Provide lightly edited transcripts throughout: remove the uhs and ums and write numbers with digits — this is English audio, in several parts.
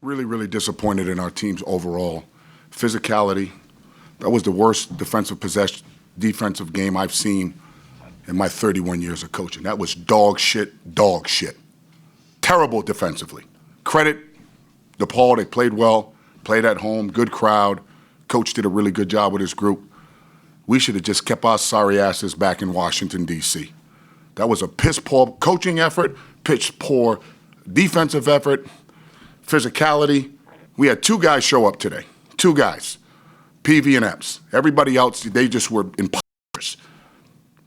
Really, really disappointed in our teams overall. Physicality, that was the worst defensive game I've seen in my 31 years of coaching. That was dog shit. Terrible defensively. Credit DePaul, they played well, played at home, good crowd. Coach did a really good job with his group. We should have just kept our sorry asses back in Washington, D.C. That was a piss-poor coaching effort, piss-poor defensive effort, physicality. We had two guys show up today. Two guys, PV and Epps. Everybody else, they just were imposters.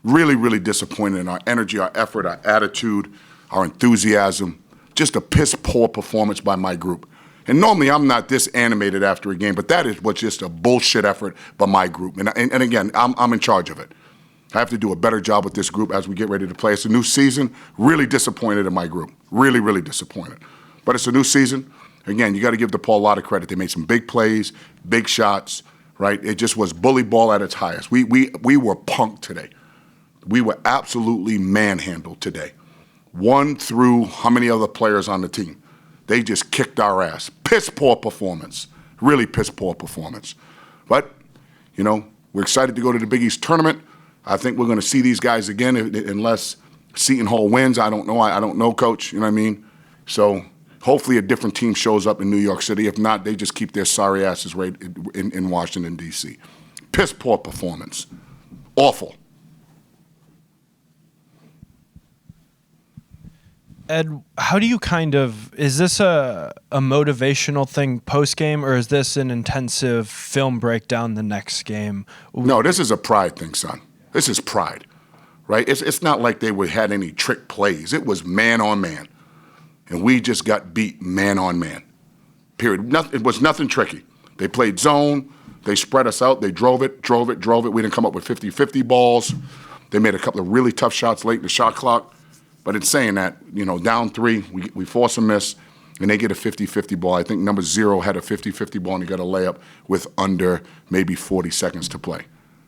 Really, really disappointed in our energy, our effort, our attitude, our enthusiasm. Just a piss-poor performance by my group. And normally I'm not this animated after a game, but that was just a bullshit effort by my group. And again, I'm in charge of it. I have to do a better job with this group as we get ready to play. It's a new season. Really disappointed in my group. Really, really disappointed. But it's a new season. Again, you got to give DePaul a lot of credit. They made some big plays, big shots, right? It just was bully ball at its highest. We were punked today. We were absolutely manhandled today. One through how many other players on the team? They just kicked our ass. Piss poor performance. Really piss poor performance. But, we're excited to go to the Big East tournament. I think we're going to see these guys again unless Seton Hall wins. I don't know. I don't know, Coach. You know what I mean? So hopefully a different team shows up in New York City. If not, they just keep their sorry asses right in Washington, D.C. Piss poor performance. Awful. Ed, how do you is this a motivational thing post-game, or is this an intensive film breakdown the next game? No, this is a pride thing, son. This is pride, right? It's not like they had any trick plays. It was man on man, and we just got beat man on man, period. It was nothing tricky. They played zone. They spread us out. They drove it. We didn't come up with 50-50 balls. They made a couple of really tough shots late in the shot clock. But in saying that, down 3, we force a miss, and they get a 50-50 ball. I think number 0 had a 50-50 ball, and he got a layup with under maybe 40 seconds to play.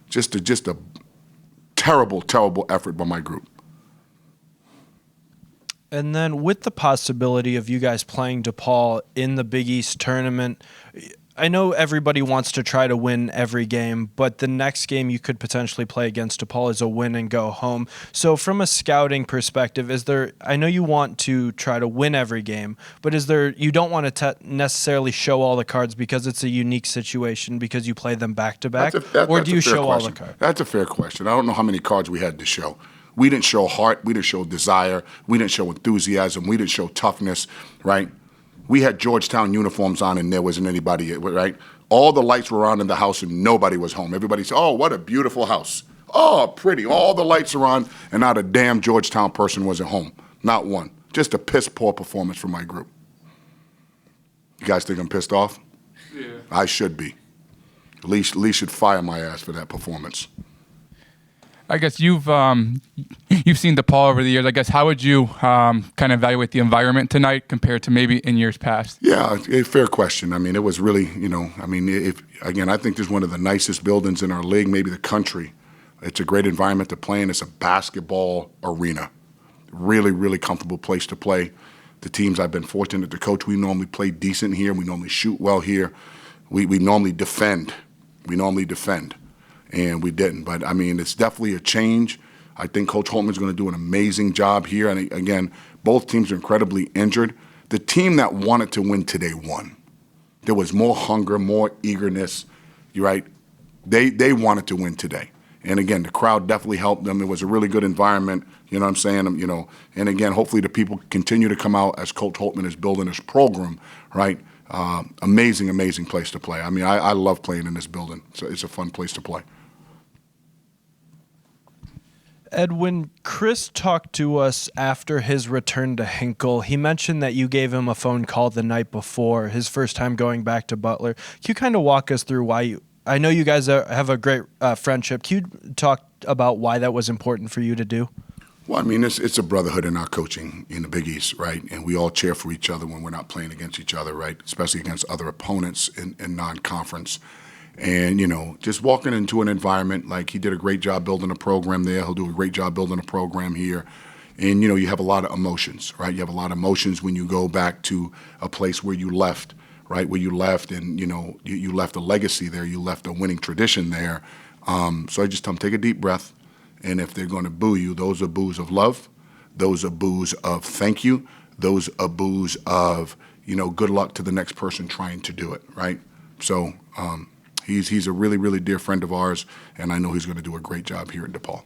Just a terrible, terrible effort by my group. And then with the possibility of you guys playing DePaul in the Big East tournament, I know everybody wants to try to win every game, but the next game you could potentially play against DePaul is a win and go home. So from a scouting perspective, I know you want to try to win every game, but you don't want to necessarily show all the cards because it's a unique situation because you play them back-to-back? Or do you show all the cards? That's a fair question. I don't know how many cards we had to show. We didn't show heart. We didn't show desire. We didn't show enthusiasm. We didn't show toughness, right? We had Georgetown uniforms on and there wasn't anybody, right? All the lights were on in the house and nobody was home. Everybody said, oh, what a beautiful house. Oh, pretty. All the lights are on and not a damn Georgetown person wasn't home. Not one. Just a piss-poor performance from my group. You guys think I'm pissed off? Yeah. I should be. Lee should fire my ass for that performance. I guess you've seen DePaul over the years. I guess how would you kind of evaluate the environment tonight compared to maybe in years past? Yeah, a fair question. I mean, it was really, I think there's one of the nicest buildings in our league, maybe the country. It's a great environment to play in. It's a basketball arena. Really, really comfortable place to play. The teams I've been fortunate to coach, we normally play decent here. We normally shoot well here. We normally defend. And we didn't. But, it's definitely a change. I think Coach Holtman's going to do an amazing job here. And, again, both teams are incredibly injured. The team that wanted to win today won. There was more hunger, more eagerness. You're right. They wanted to win today. And, again, the crowd definitely helped them. It was a really good environment. You know what I'm saying? And, again, hopefully the people continue to come out as Coach Holtman is building his program, right? Amazing place to play. I love playing in this building. So it's a fun place to play. Ed, when Chris talked to us after his return to Hinkle, he mentioned that you gave him a phone call the night before, his first time going back to Butler. Can you kind of walk us through why I know you guys have a great friendship. Can you talk about why that was important for you to do? Well, it's a brotherhood in our coaching in the Big East, right? And we all cheer for each other when we're not playing against each other, right? Especially against other opponents in non-conference. And, just walking into an environment, like he did a great job building a program there. He'll do a great job building a program here. And, you have a lot of emotions, right? You have a lot of emotions when you go back to a place where you left right, where you left, and you left a legacy there, you left a winning tradition there. So I just tell them, take a deep breath, and if they're going to boo you, those are boos of love, those are boos of thank you, those are boos of good luck to the next person trying to do it, right? So he's a really, really dear friend of ours, and I know he's going to do a great job here at DePaul.